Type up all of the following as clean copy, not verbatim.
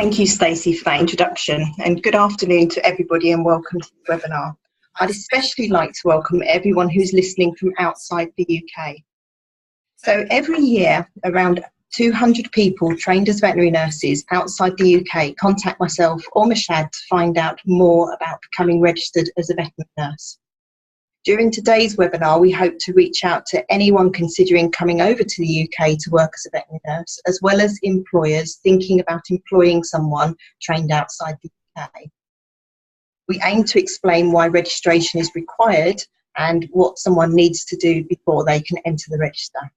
Thank you, Stacey, for that introduction, and good afternoon to everybody and welcome to the webinar. I'd especially like to welcome everyone who's listening from outside the UK. So every year, around 200 people trained as veterinary nurses outside the UK contact myself or Mashad to find out more about becoming registered as a veterinary nurse. During today's webinar, we hope to reach out to anyone considering coming over to the UK to work as a veterinary nurse, as well as employers thinking about employing someone trained outside the UK. We aim to explain why registration is required and what someone needs to do before they can enter the register.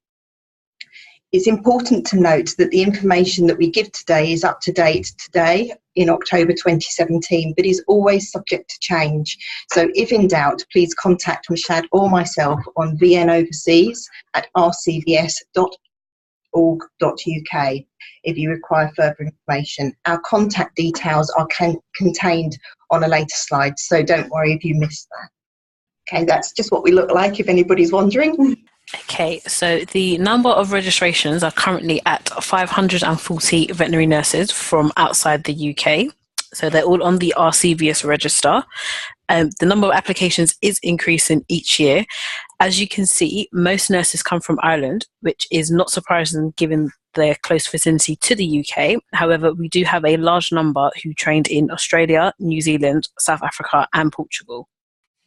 It's important to note that the information that we give today is up to date today in October 2017, but is always subject to change. So if in doubt, please contact Mashad or myself on vnoverseas@rcvs.org.uk if you require further information. Our contact details are contained on a later slide, so don't worry if you missed that. Okay, that's just what we look like if anybody's wondering. Okay, so the number of registrations are currently at 540 veterinary nurses from outside the UK. So they're all on the RCVS register. The number of applications is increasing each year. As you can see, most nurses come from Ireland, which is not surprising given their close vicinity to the UK. However, we do have a large number who trained in Australia, New Zealand, South Africa, and Portugal.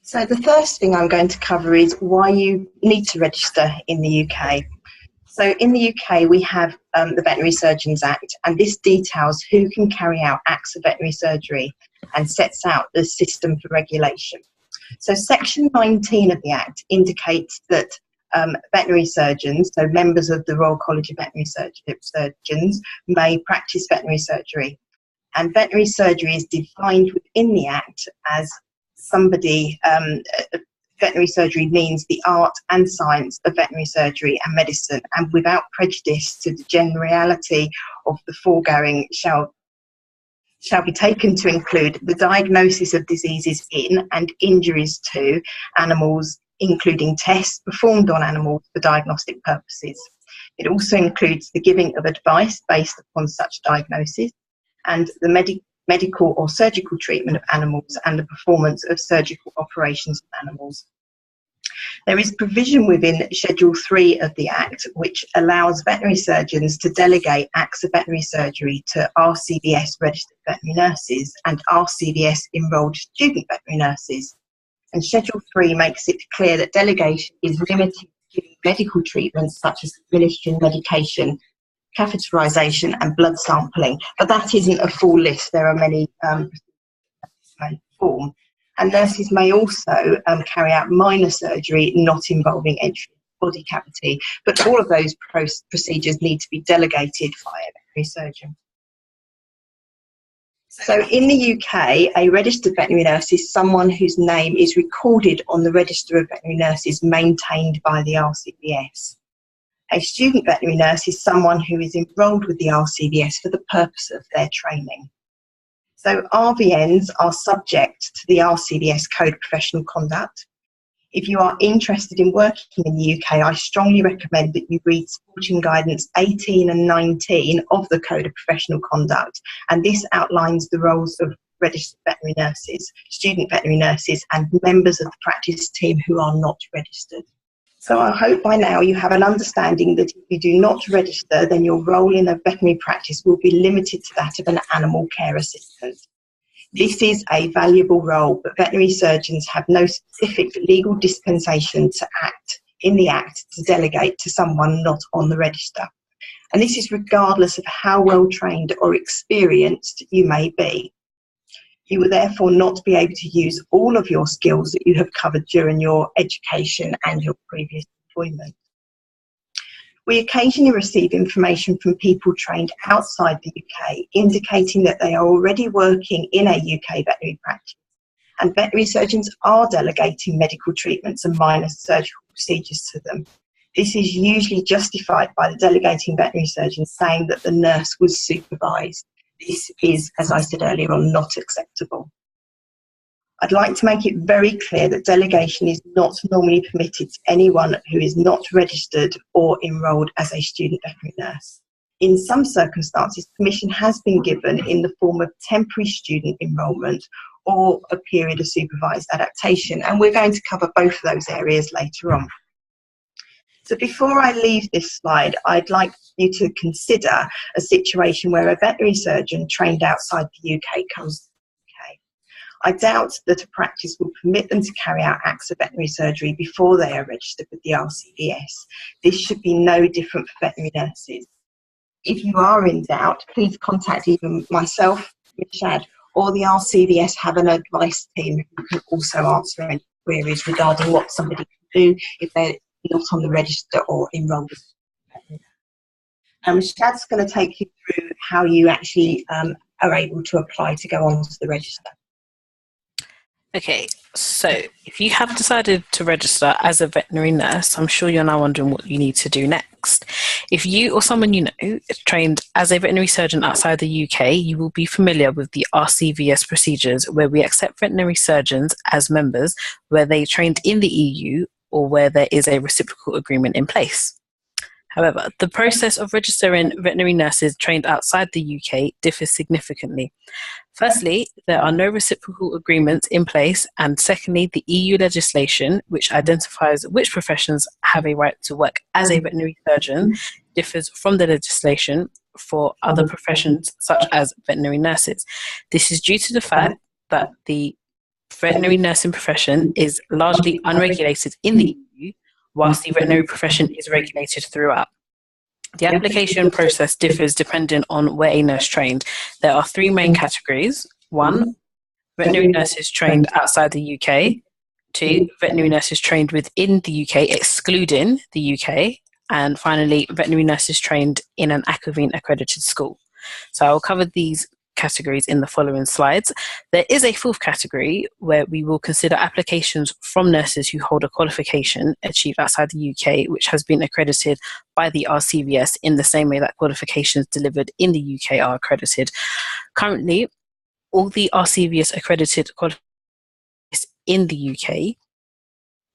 So the first thing I'm going to cover is why you need to register in the UK. So in the UK, we have the Veterinary Surgeons Act, and this details who can carry out acts of veterinary surgery and sets out the system for regulation. So Section 19 of the Act indicates that veterinary surgeons, so members of the Royal College of Veterinary Surgeons, may practice veterinary surgery. And veterinary surgery is defined within the Act as veterinary surgery means the art and science of veterinary surgery and medicine, and without prejudice to the generality of the foregoing shall be taken to include the diagnosis of diseases in and injuries to animals, including tests performed on animals for diagnostic purposes. It also includes the giving of advice based upon such diagnosis and the medical or surgical treatment of animals and the performance of surgical operations on animals. There is provision within Schedule 3 of the Act which allows veterinary surgeons to delegate acts of veterinary surgery to RCVS registered veterinary nurses and RCVS enrolled student veterinary nurses. And Schedule 3 makes it clear that delegation is limited to giving medical treatments such as administering medication, catheterization and blood sampling, but that isn't a full list. There are many perform. And nurses may also carry out minor surgery not involving entry into the body cavity, but all of those procedures need to be delegated via a veterinary surgeon. So in the UK, a registered veterinary nurse is someone whose name is recorded on the Register of Veterinary Nurses maintained by the RCVS. A student veterinary nurse is someone who is enrolled with the RCVS for the purpose of their training. So RVNs are subject to the RCVS Code of Professional Conduct. If you are interested in working in the UK, I strongly recommend that you read Supporting Guidance 18 and 19 of the Code of Professional Conduct, and this outlines the roles of registered veterinary nurses, student veterinary nurses, and members of the practice team who are not registered. So I hope by now you have an understanding that if you do not register, then your role in a veterinary practice will be limited to that of an animal care assistant. This is a valuable role, but veterinary surgeons have no specific legal dispensation to act in the Act to delegate to someone not on the register. And this is regardless of how well trained or experienced you may be. You will therefore not be able to use all of your skills that you have covered during your education and your previous employment. We occasionally receive information from people trained outside the UK indicating that they are already working in a UK veterinary practice, and veterinary surgeons are delegating medical treatments and minor surgical procedures to them. This is usually justified by the delegating veterinary surgeon saying that the nurse was supervised. This is, as I said earlier on, not acceptable. I'd like to make it very clear that delegation is not normally permitted to anyone who is not registered or enrolled as a student veterinary nurse. In some circumstances, permission has been given in the form of temporary student enrolment or a period of supervised adaptation, and we're going to cover both of those areas later on. So before I leave this slide, I'd like you to consider a situation where a veterinary surgeon trained outside the UK comes to the UK. I doubt that a practice will permit them to carry out acts of veterinary surgery before they are registered with the RCVS. This should be no different for veterinary nurses. If you are in doubt, please contact either myself, Mishad, or the RCVS have an advice team who can also answer any queries regarding what somebody can do if they're not on the register or enrolled. Mishad's going to take you through how you actually are able to apply to go onto the register. Okay, so if you have decided to register as a veterinary nurse, I'm sure you're now wondering what you need to do next. If you or someone you know is trained as a veterinary surgeon outside the UK, you will be familiar with the RCVS procedures, where we accept veterinary surgeons as members where they trained in the EU or where there is a reciprocal agreement in place. However, the process of registering veterinary nurses trained outside the UK differs significantly. Firstly, there are no reciprocal agreements in place, and secondly, the EU legislation, which identifies which professions have a right to work as a veterinary surgeon, differs from the legislation for other professions such as veterinary nurses. This is due to the fact that the veterinary nursing profession is largely unregulated in the EU, whilst the veterinary profession is regulated throughout. The application process differs depending on where a nurse trained. There are three main categories. 1, veterinary nurses trained outside the UK. 2, veterinary nurses trained within the UK, excluding the UK. And finally, veterinary nurses trained in an Accreditation accredited school. So I'll cover these categories in the following slides. There is a fourth category where we will consider applications from nurses who hold a qualification achieved outside the UK, which has been accredited by the RCVS in the same way that qualifications delivered in the UK are accredited. Currently, all the RCVS accredited qualifications in the UK,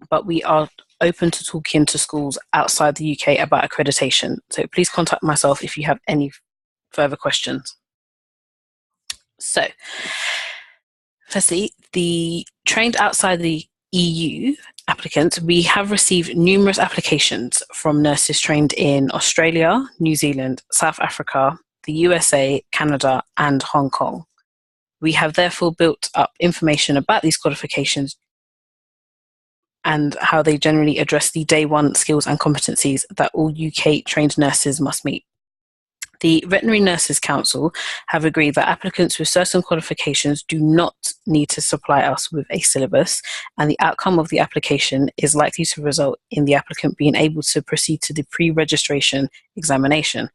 but we are open to talking to schools outside the UK about accreditation. So please contact myself if you have any further questions. So, firstly, the trained outside the EU applicants, we have received numerous applications from nurses trained in Australia, New Zealand, South Africa, the USA, Canada, and Hong Kong. We have therefore built up information about these qualifications and how they generally address the day one skills and competencies that all UK trained nurses must meet. The Veterinary Nurses Council have agreed that applicants with certain qualifications do not need to supply us with a syllabus, and the outcome of the application is likely to result in the applicant being able to proceed to the pre-registration examination.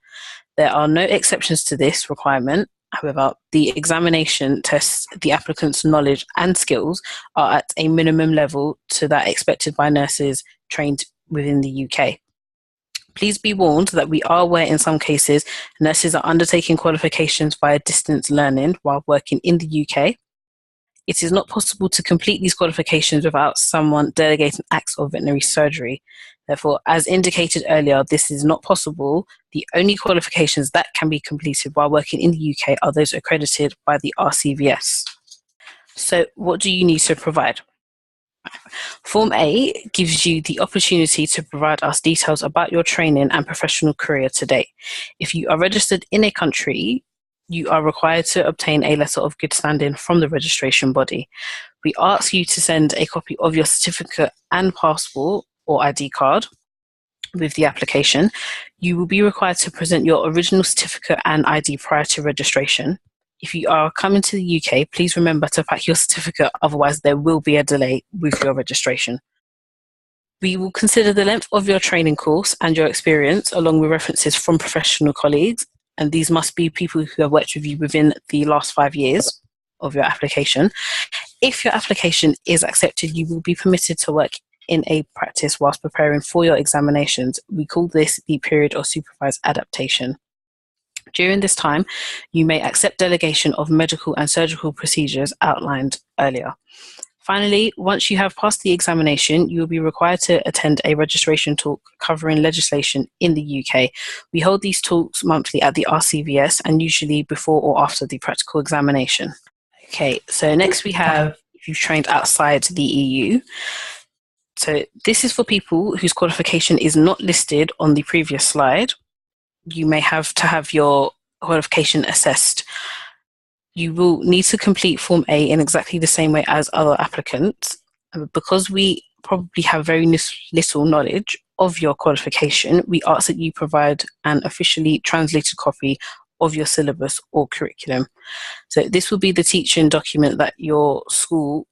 There are no exceptions to this requirement. However, the examination tests the applicant's knowledge and skills are at a minimum level to that expected by nurses trained within the UK. Please be warned that we are aware in some cases nurses are undertaking qualifications via distance learning while working in the UK. It is not possible to complete these qualifications without someone delegating acts of veterinary surgery. Therefore, as indicated earlier, this is not possible. The only qualifications that can be completed while working in the UK are those accredited by the RCVS. So, what do you need to provide? Form A gives you the opportunity to provide us details about your training and professional career to date. If you are registered in a country, you are required to obtain a letter of good standing from the registration body. We ask you to send a copy of your certificate and passport or ID card with the application. You will be required to present your original certificate and ID prior to registration. If you are coming to the UK, please remember to pack your certificate, otherwise there will be a delay with your registration. We will consider the length of your training course and your experience, along with references from professional colleagues, and these must be people who have worked with you within the last 5 years of your application. If your application is accepted, you will be permitted to work in a practice whilst preparing for your examinations. We call this the period of supervised adaptation. During this time, you may accept delegation of medical and surgical procedures outlined earlier. Finally, once you have passed the examination, you will be required to attend a registration talk covering legislation in the UK. We hold these talks monthly at the RCVS and usually before or after the practical examination. Okay, so next we have if you've trained outside the EU. So this is for people whose qualification is not listed on the previous slide. You may have to have your qualification assessed. You will need to complete Form A in exactly the same way as other applicants. Because we probably have very little knowledge of your qualification, we ask that you provide an officially translated copy of your syllabus or curriculum. So this will be the teaching document that your school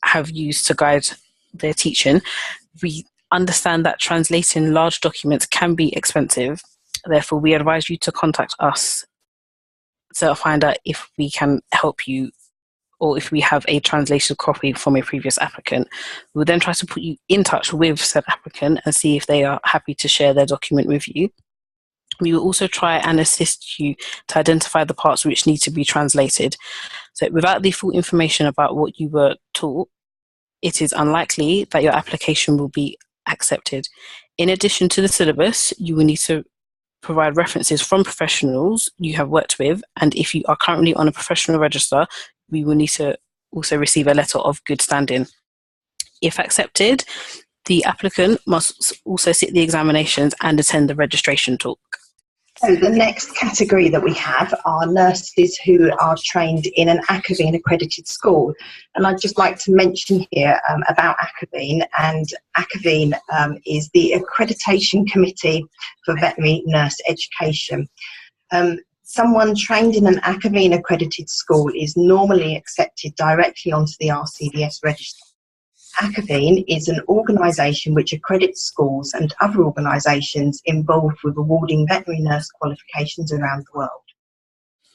have used to guide their teaching. We understand that translating large documents can be expensive. Therefore, we advise you to contact us to find out if we can help you or if we have a translated copy from a previous applicant. We'll then try to put you in touch with said applicant and see if they are happy to share their document with you. We will also try and assist you to identify the parts which need to be translated. So without the full information about what you were taught, it is unlikely that your application will be accepted. In addition to the syllabus, you will need to provide references from professionals you have worked with, and if you are currently on a professional register, we will need to also receive a letter of good standing. If accepted, the applicant must also sit the examinations and attend the registration talk. So the next category that we have are nurses who are trained in an Accreditation accredited school. And I'd just like to mention here about Accreditation. And Accreditation is the Accreditation Committee for Veterinary Nurse Education. Someone trained in an Accreditation accredited school is normally accepted directly onto the RCVS register. Accreditation is an organisation which accredits schools and other organisations involved with awarding veterinary nurse qualifications around the world.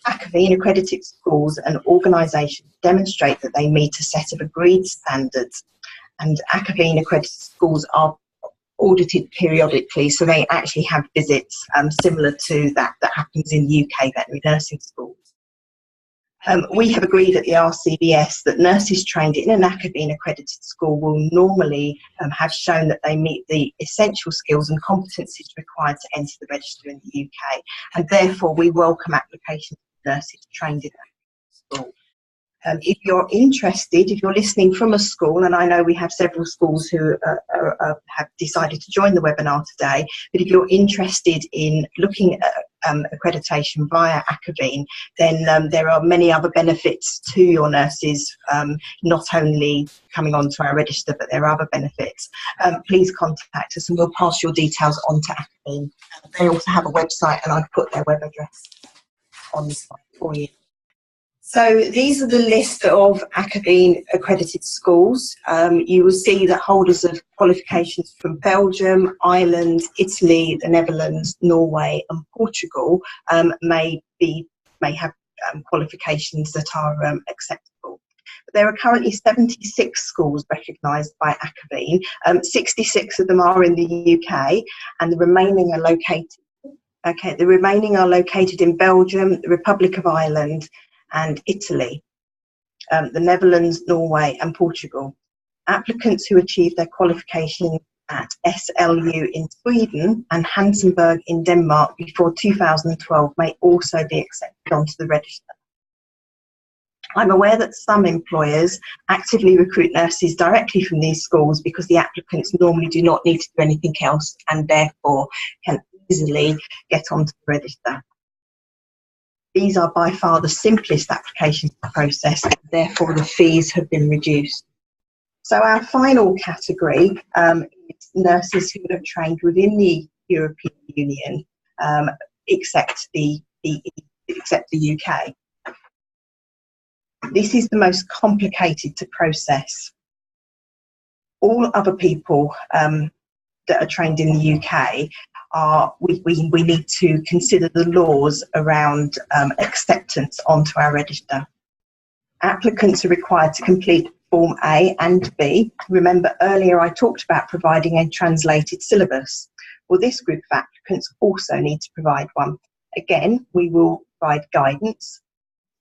Accreditation accredited schools and organisations demonstrate that they meet a set of agreed standards, and Accreditation accredited schools are audited periodically, so they actually have visits similar to that happens in UK veterinary nursing schools. We have agreed at the RCVS that nurses trained in an Accreditation accredited school will normally have shown that they meet the essential skills and competencies required to enter the register in the UK, and therefore we welcome applications of nurses trained in that school. If you're interested, if you're listening from a school, and I know we have several schools who have decided to join the webinar today, but if you're interested in looking at accreditation via Accreditation, then there are many other benefits to your nurses, not only coming onto our register, but there are other benefits. Please contact us and we'll pass your details on to Accreditation. They also have a website and I've put their web address on the slide for you. So these are the list of Accreditation accredited schools. You will see that holders of qualifications from Belgium, Ireland, Italy, the Netherlands, Norway and Portugal may have qualifications that are acceptable. But there are currently 76 schools recognised by Accreditation. 66 of them are in the UK and the remaining are located in Belgium, the Republic of Ireland, and Italy, the Netherlands, Norway and Portugal. Applicants who achieve their qualification at SLU in Sweden and Hansenberg in Denmark before 2012 may also be accepted onto the register. I'm aware that some employers actively recruit nurses directly from these schools because the applicants normally do not need to do anything else and therefore can easily get onto the register. These are by far the simplest applications process, and therefore the fees have been reduced. So our final category is nurses who have trained within the European Union, except the UK. This is the most complicated to process. All other people that are trained in the UK we need to consider the laws around acceptance onto our register. Applicants are required to complete Form A and B. Remember earlier I talked about providing a translated syllabus. Well, this group of applicants also need to provide one. Again, we will provide guidance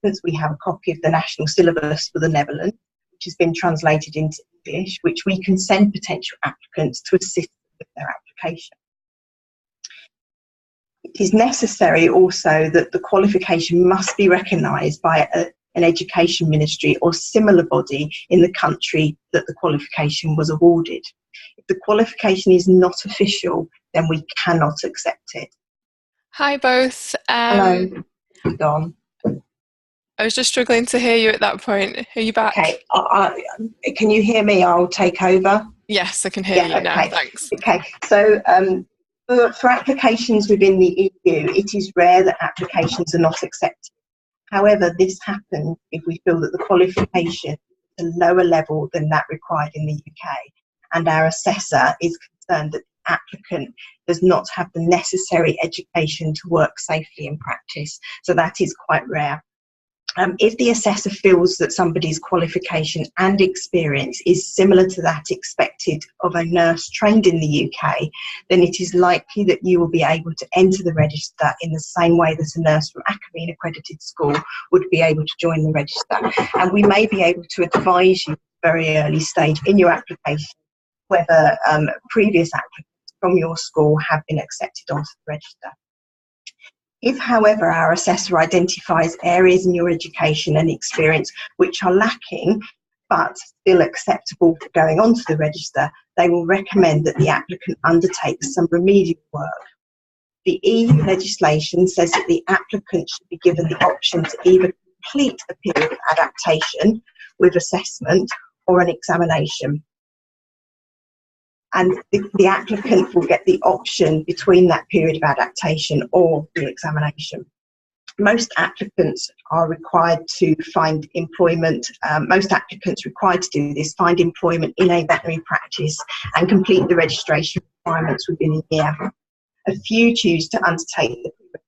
because we have a copy of the national syllabus for the Netherlands. which has been translated into English, which we can send potential applicants to assist with their application. It is necessary also that the qualification must be recognised by an education ministry or similar body in the country that the qualification was awarded. If the qualification is not official, then we cannot accept it. Hi both. Hello, Don. I was just struggling to hear you at that point. Are you back? Okay, can you hear me? I'll take over. Yes, I can hear you now, thanks. Okay, so for applications within the EU, it is rare that applications are not accepted. However, this happens if we feel that the qualification is a lower level than that required in the UK, and our assessor is concerned that the applicant does not have the necessary education to work safely in practice. So that is quite rare. If the assessor feels that somebody's qualification and experience is similar to that expected of a nurse trained in the UK, then it is likely that you will be able to enter the register in the same way that a nurse from Accreditation accredited school would be able to join the register. And we may be able to advise you at a very early stage in your application whether previous applicants from your school have been accepted onto the register. If, however, our assessor identifies areas in your education and experience which are lacking but still acceptable for going onto the register, they will recommend that the applicant undertakes some remedial work. The EU legislation says that the applicant should be given the option to either complete a period of adaptation with assessment or an examination. And the applicant will get the option between that period of adaptation or the examination. Most applicants are required to find employment. Most applicants required to do this find employment in a veterinary practice and complete the registration requirements within a year. A few choose to undertake the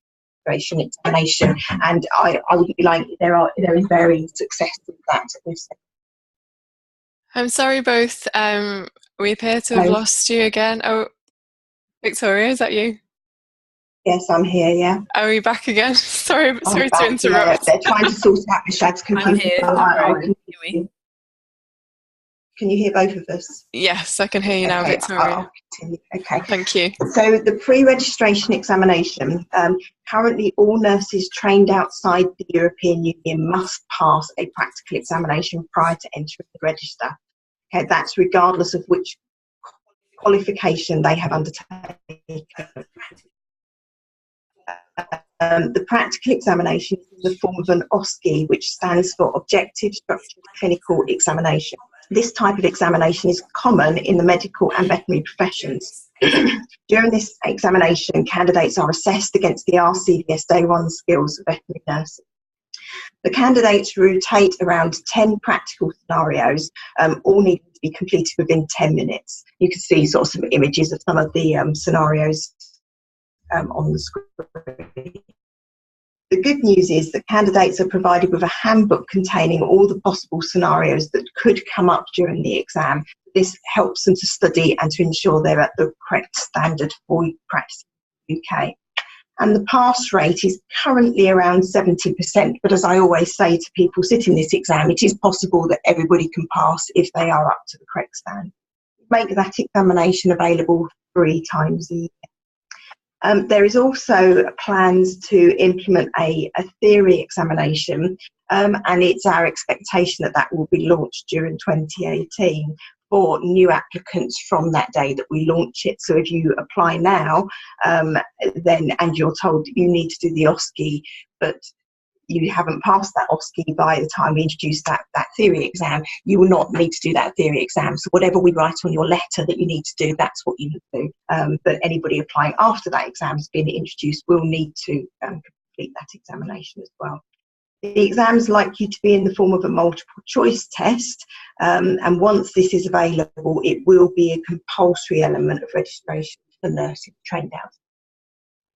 pre-registration examination, and I wouldn't be lying. There is varying success with that. I'm sorry both. We appear to have lost you again. Oh, Victoria, is that you? Yes, I'm here, yeah. Are we back again? Sorry to interrupt. Yeah, they're trying to sort out Mishad's computer. I'm here. Can you hear both of us? Yes, I can hear you now, Victoria. I'll continue. Okay. Thank you. So the pre-registration examination, currently all nurses trained outside the European Union must pass a practical examination prior to entering the register. Okay, that's regardless of which qualification they have undertaken. The practical examination is in the form of an OSCE, which stands for Objective Structured Clinical Examination. This type of examination is common in the medical and veterinary professions. During this examination, candidates are assessed against the RCVS Day 1 skills of veterinary nursing. The candidates rotate around 10 practical scenarios, all needing to be completed within 10 minutes. You can see sort of some images of some of the scenarios on the screen. The good news is that candidates are provided with a handbook containing all the possible scenarios that could come up during the exam. This helps them to study and to ensure they're at the correct standard for practice in the UK. And the pass rate is currently around 70%, but as I always say to people sitting this exam, it is possible that everybody can pass if they are up to the correct standard. Make that examination available 3 times a year. There is also plans to implement a theory examination, and it's our expectation that that will be launched during 2018 for new applicants from that day that we launch it. So if you apply now, and you're told that you need to do the OSCE, but you haven't passed that OSCE by the time we introduce that theory exam, you will not need to do that theory exam. So whatever we write on your letter that you need to do, that's what you need to do. But anybody applying after that exam has been introduced will need to complete that examination as well. The exam is likely to be in the form of a multiple choice test, and once this is available, it will be a compulsory element of registration for nurses trained out.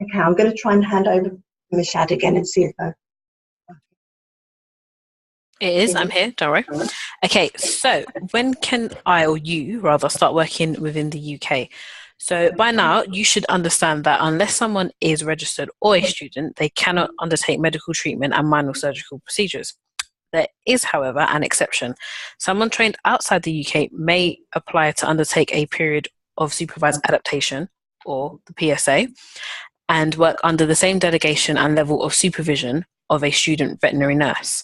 Okay, I'm going to try and hand over to Mishad again and see if It is, I'm here, don't worry. Okay, so when can I, or you rather, start working within the UK? So by now, you should understand that unless someone is registered or a student, they cannot undertake medical treatment and manual surgical procedures. There is, however, an exception. Someone trained outside the UK may apply to undertake a period of supervised adaptation, or the PSA, and work under the same delegation and level of supervision of a student veterinary nurse.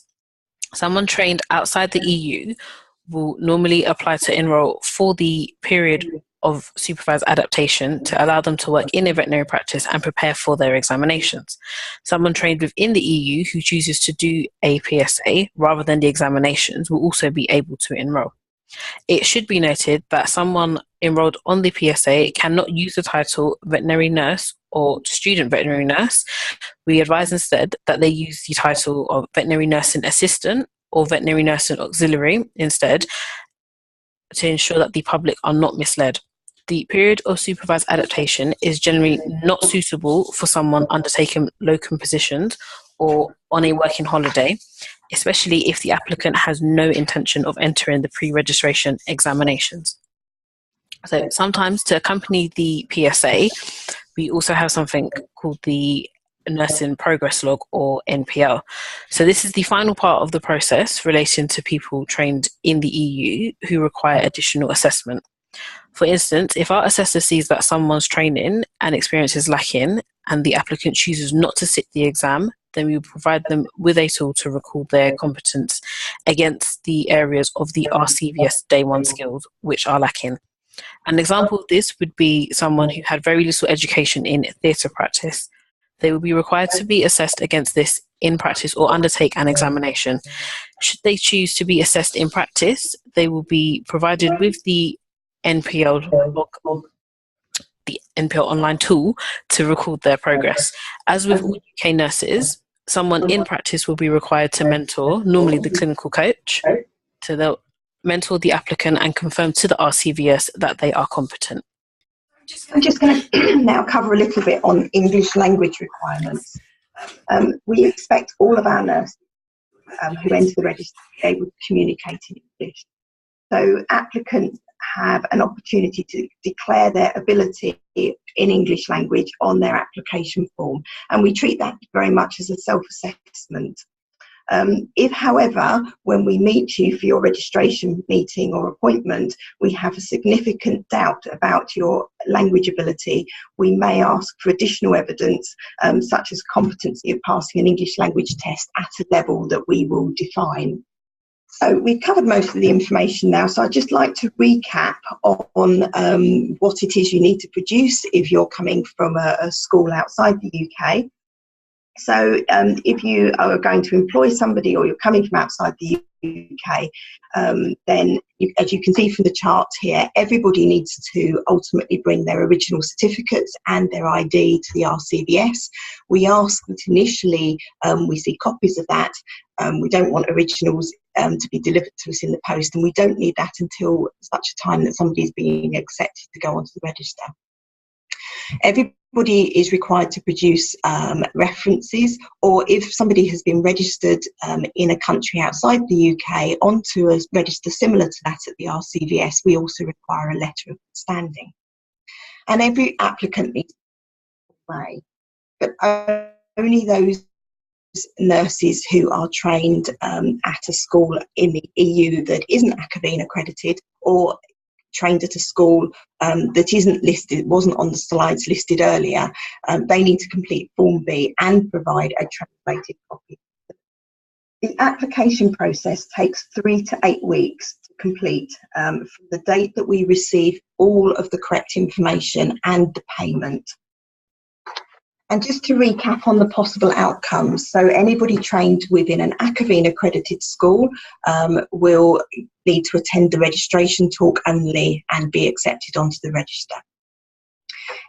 Someone trained outside the EU will normally apply to enroll for the period of supervised adaptation to allow them to work in a veterinary practice and prepare for their examinations. Someone trained within the EU who chooses to do a PSA rather than the examinations will also be able to enroll. It should be noted that someone enrolled on the PSA cannot use the title veterinary nurse or student veterinary nurse. We advise instead that they use the title of veterinary nursing assistant or veterinary nursing auxiliary instead, to ensure that the public are not misled. The period of supervised adaptation is generally not suitable for someone undertaking locum positions or on a working holiday, especially if the applicant has no intention of entering the pre-registration examinations. So sometimes to accompany the PSA, we also have something called the Nursing Progress Log, or NPL. So this is the final part of the process relating to people trained in the EU who require additional assessment. For instance, if our assessor sees that someone's training and experience is lacking and the applicant chooses not to sit the exam, then we will provide them with a tool to record their competence against the areas of the RCVS Day 1 skills which are lacking. An example of this would be someone who had very little education in theatre practice. They will be required to be assessed against this in practice or undertake an examination. Should they choose to be assessed in practice, they will be provided with the NPL log, the NPL online tool, to record their progress. As with all UK nurses, someone in practice will be required to mentor, normally the clinical coach, so they'll mentor the applicant and confirm to the RCVS that they are competent. I'm just going to now cover a little bit on English language requirements. We expect all of our nurses who enter the register to be able to communicate in English. So applicants have an opportunity to declare their ability in English language on their application form, and we treat that very much as a self-assessment. If, however, when we meet you for your registration meeting or appointment, we have a significant doubt about your language ability, we may ask for additional evidence, such as competency of passing an English language test at a level that we will define. So we've covered most of the information now, so I'd just like to recap on what it is you need to produce if you're coming from a school outside the UK. So if you are going to employ somebody or you're coming from outside the UK, then as you can see from the chart here, everybody needs to ultimately bring their original certificates and their ID to the RCVS. We ask that initially we see copies of that. We don't want originals to be delivered to us in the post, and we don't need that until such a time that somebody is being accepted to go onto the register. Everybody is required to produce references, or if somebody has been registered in a country outside the UK onto a register similar to that at the RCVS, we also require a letter of standing. And every applicant needs to apply, but only those nurses who are trained at a school in the EU that isn't Accreditation accredited, or trained at a school that isn't listed, wasn't on the slides listed earlier, they need to complete Form B and provide a translated copy. The application process takes 3 to 8 weeks to complete from the date that we receive all of the correct information and the payment. And just to recap on the possible outcomes, so anybody trained within an Accreditation accredited school will need to attend the registration talk only and be accepted onto the register.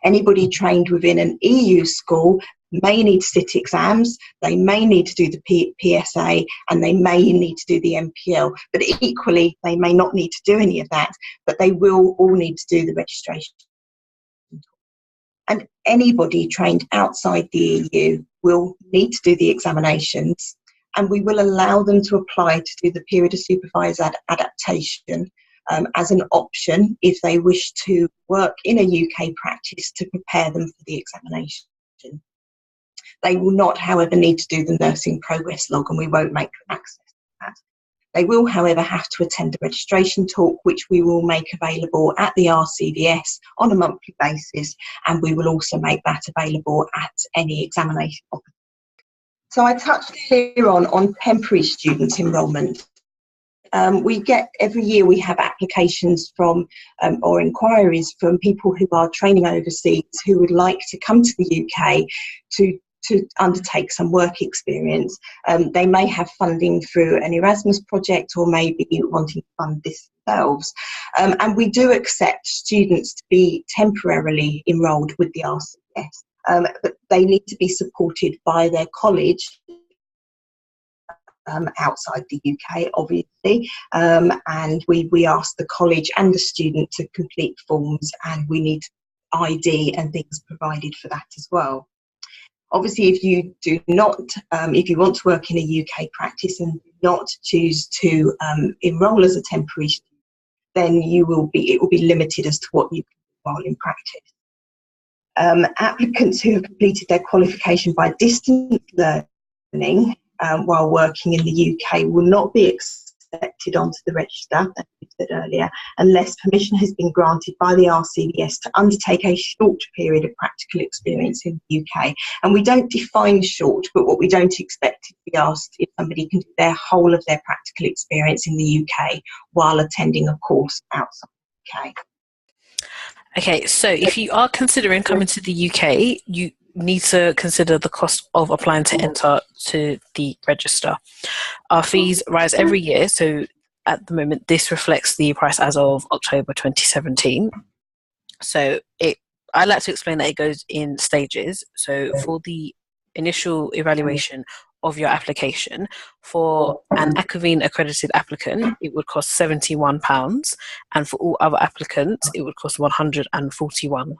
Anybody trained within an EU school may need to sit exams, they may need to do the PSA, and they may need to do the NPL, but equally they may not need to do any of that, but they will all need to do the registration. And anybody trained outside the EU will need to do the examinations, and we will allow them to apply to do the period of supervised adaptation as an option if they wish to work in a UK practice to prepare them for the examination. They will not, however, need to do the nursing progress log, and we won't make them access that. They will, however, have to attend a registration talk, which we will make available at the RCVS on a monthly basis, and we will also make that available at any examination. So I touched earlier on temporary student enrolment. We get, every year we have applications from or inquiries from people who are training overseas who would like to come to the UK to undertake some work experience. They may have funding through an Erasmus project or maybe wanting to fund this themselves. And we do accept students to be temporarily enrolled with the RCS, but they need to be supported by their college outside the UK, obviously, and we ask the college and the student to complete forms, and we need ID and things provided for that as well. Obviously, if you do not, if you want to work in a UK practice and do not choose to enrol as a temporary student, then it will be limited as to what you can do while in practice. Applicants who have completed their qualification by distance learning while working in the UK will not be accepted onto the register, as we said earlier, unless permission has been granted by the RCVS to undertake a short period of practical experience in the UK. And we don't define short, but what we don't expect is to be asked if somebody can do their whole of their practical experience in the UK while attending a course outside the UK. Okay, so if you are considering coming to the UK, you need to consider the cost of applying to enter to the register. Our fees rise every year, so at the moment this reflects the price as of October 2017. So I like to explain that it goes in stages. So for the initial evaluation of your application, for an Accreditation accredited applicant, it would cost £71, and for all other applicants, it would cost £141.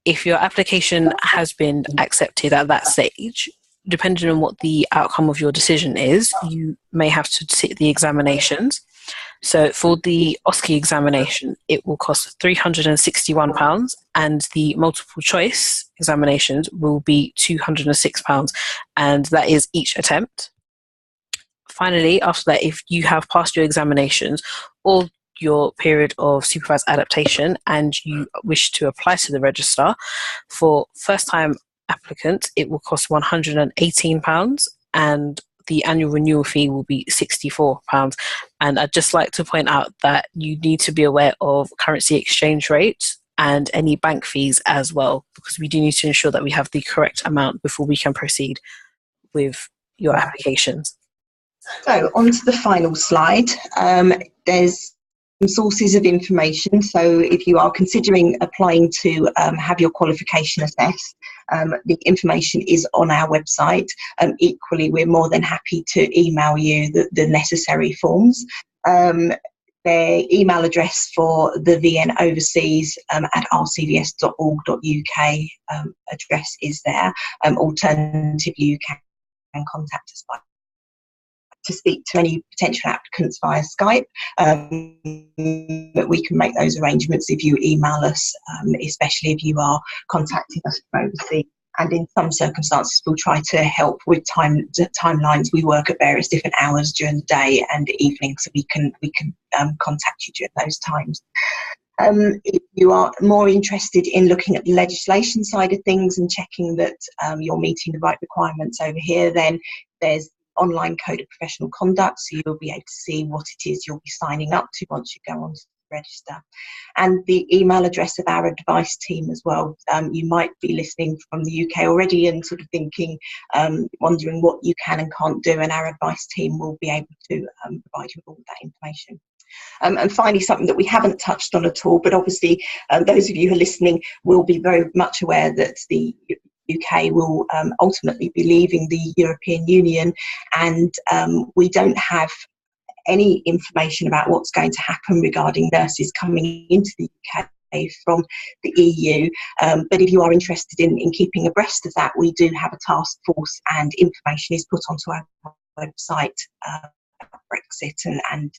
If your application has been accepted at that stage, depending on what the outcome of your decision is, you may have to sit the examinations. So for the OSCE examination, it will cost £361, and the multiple choice examinations will be £206, and that is each attempt. Finally, after that, if you have passed your examinations or your period of supervised adaptation and you wish to apply to the register, for first-time applicants, it will cost £118, and the annual renewal fee will be £64. And I'd just like to point out that you need to be aware of currency exchange rates and any bank fees as well, because we do need to ensure that we have the correct amount before we can proceed with your applications. So on to the final slide. There's some sources of information. So if you are considering applying to have your qualification assessed, the information is on our website. Equally, we're more than happy to email you the necessary forms. The email address for the VN Overseas at rcvs.org.uk address is there. Alternatively, you can contact us by to speak to any potential applicants via Skype. But we can make those arrangements if you email us, especially if you are contacting us from overseas. And in some circumstances, we'll try to help with timelines. We work at various different hours during the day and evening, so we can contact you during those times. If you are more interested in looking at the legislation side of things and checking that you're meeting the right requirements over here, then there's online code of professional conduct, so you'll be able to see what it is you'll be signing up to once you go on to the register. And the email address of our advice team as well. You might be listening from the UK already and sort of thinking, wondering what you can and can't do, and our advice team will be able to provide you with all that information. And finally, something that we haven't touched on at all, but obviously those of you who are listening will be very much aware that the UK will ultimately be leaving the European Union, and we don't have any information about what's going to happen regarding nurses coming into the UK from the EU. But if you are interested in keeping abreast of that, we do have a task force, and information is put onto our website about Brexit and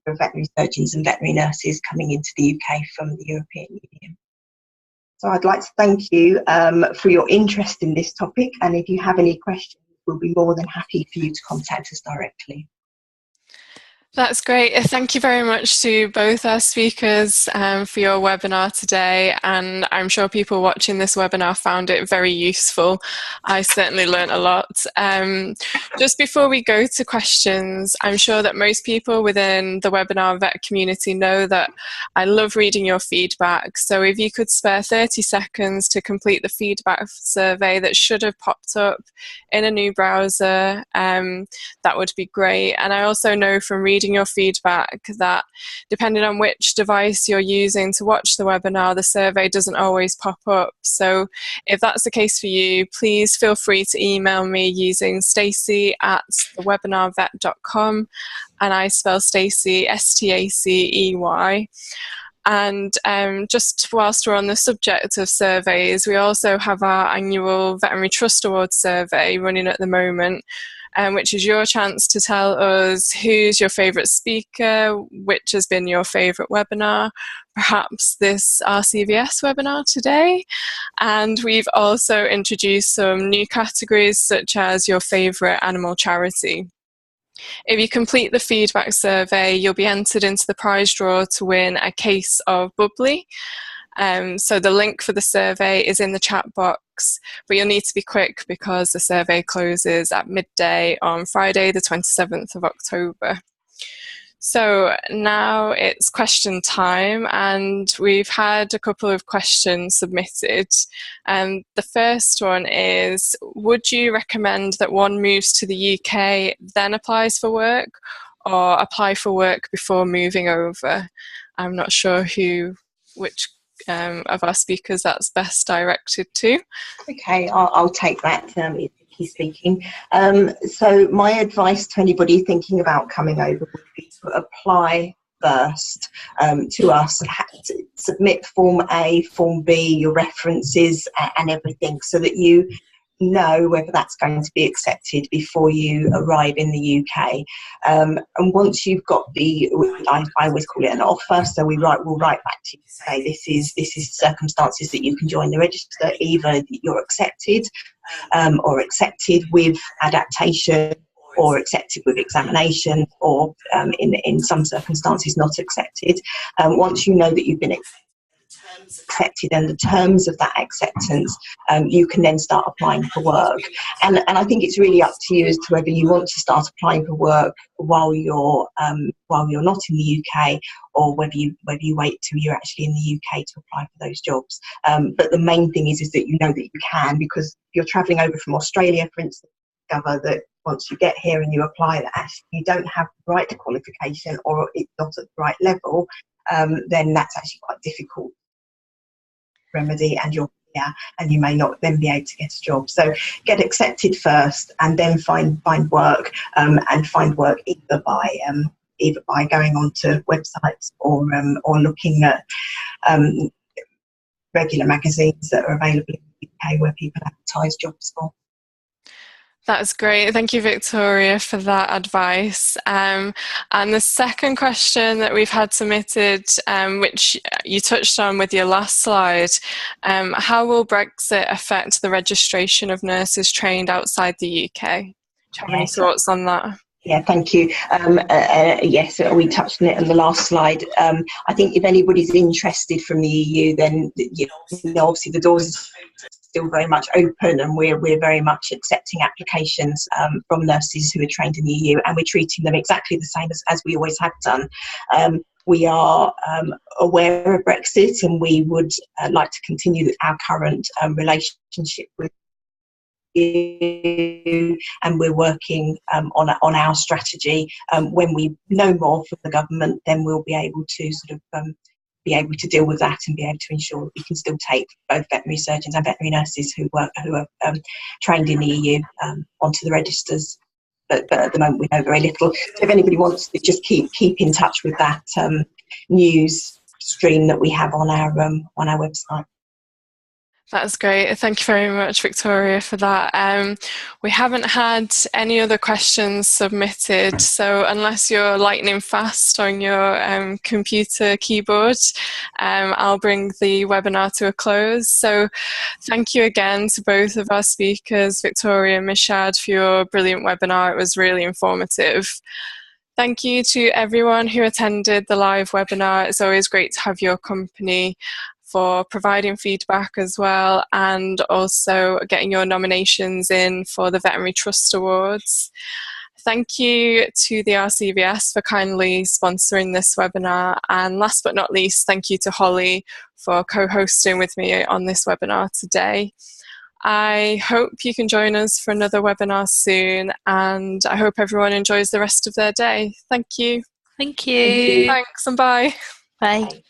veterinary surgeons and veterinary nurses coming into the UK from the European Union. So I'd like to thank you for your interest in this topic, and if you have any questions, we'll be more than happy for you to contact us directly. That's great. Thank you very much to both our speakers for your webinar today, and I'm sure people watching this webinar found it very useful. I certainly learned a lot. Just before we go to questions, I'm sure that most people within the webinar vet community know that I love reading your feedback. So if you could spare 30 seconds to complete the feedback survey that should have popped up in a new browser, that would be great. And I also know from reading your feedback that depending on which device you're using to watch the webinar, the survey doesn't always pop up. So if that's the case for you, please feel free to email me using stacey@thewebinarvet.com, and I spell Stacey Stacey. And just whilst we're on the subject of surveys, we also have our annual Veterinary Trust Award survey running at the moment, which is your chance to tell us who's your favourite speaker, which has been your favourite webinar, perhaps this RCVS webinar today. And we've also introduced some new categories such as your favourite animal charity. If you complete the feedback survey, you'll be entered into the prize draw to win a case of bubbly. So the link for the survey is in the chat box, but you'll need to be quick because the survey closes at midday on Friday, the 27th of October. So now it's question time, and we've had a couple of questions submitted. The first one is, would you recommend that one moves to the UK, then applies for work, or apply for work before moving over? I'm not sure which of our speakers that's best directed to. Okay, I'll take that. He's speaking. So my advice to anybody thinking about coming over would be to apply first to us, to submit Form A, Form B, your references and everything, so that you know whether that's going to be accepted before you arrive in the UK. And once you've got I always call it an offer, so we'll write back to you to say this is circumstances that you can join the register, either you're accepted or accepted with adaptation, or accepted with examination, or in some circumstances not accepted. Once you know that you've been accepted and the terms of that acceptance, you can then start applying for work. And I think it's really up to you as to whether you want to start applying for work while you're not in the UK, or whether you wait till you're actually in the UK to apply for those jobs. But the main thing is that you know that you can, because if you're travelling over from Australia, for instance, discover that once you get here and you apply that actually you don't have the right qualification, or it's not at the right level, then that's actually quite difficult remedy, and you may not then be able to get a job. So get accepted first, and then find work, and find work either by going onto websites, or looking at regular magazines that are available in the UK where people advertise jobs for. That's great. Thank you, Victoria, for that advice. And the second question that we've had submitted, which you touched on with your last slide, how will Brexit affect the registration of nurses trained outside the UK? Do you have any thoughts on that? Yeah, thank you. Yes, we touched on it on the last slide. I think if anybody's interested from the EU, then obviously the doors are still very much open, and we're very much accepting applications from nurses who are trained in the EU, and we're treating them exactly the same as we always have done. We are aware of Brexit, and we would like to continue our current relationship with you, and we're working on our strategy. When we know more from the government, then we'll be able to be able to deal with that, and be able to ensure that we can still take both veterinary surgeons and veterinary nurses who are trained in the EU onto the registers. But at the moment we know very little. So if anybody wants to just keep in touch with that news stream that we have on our website. That's great. Thank you very much, Victoria, for that. We haven't had any other questions submitted, so unless you're lightning fast on your computer keyboard, I'll bring the webinar to a close. So thank you again to both of our speakers, Victoria and Mishad, for your brilliant webinar. It was really informative. Thank you to everyone who attended the live webinar. It's always great to have your company, for providing feedback as well, and also getting your nominations in for the Veterinary Trust Awards. Thank you to the RCVS for kindly sponsoring this webinar, and last but not least, thank you to Holly for co-hosting with me on this webinar today. I hope you can join us for another webinar soon, and I hope everyone enjoys the rest of their day. Thank you. Thank you. Thanks, and bye. Bye.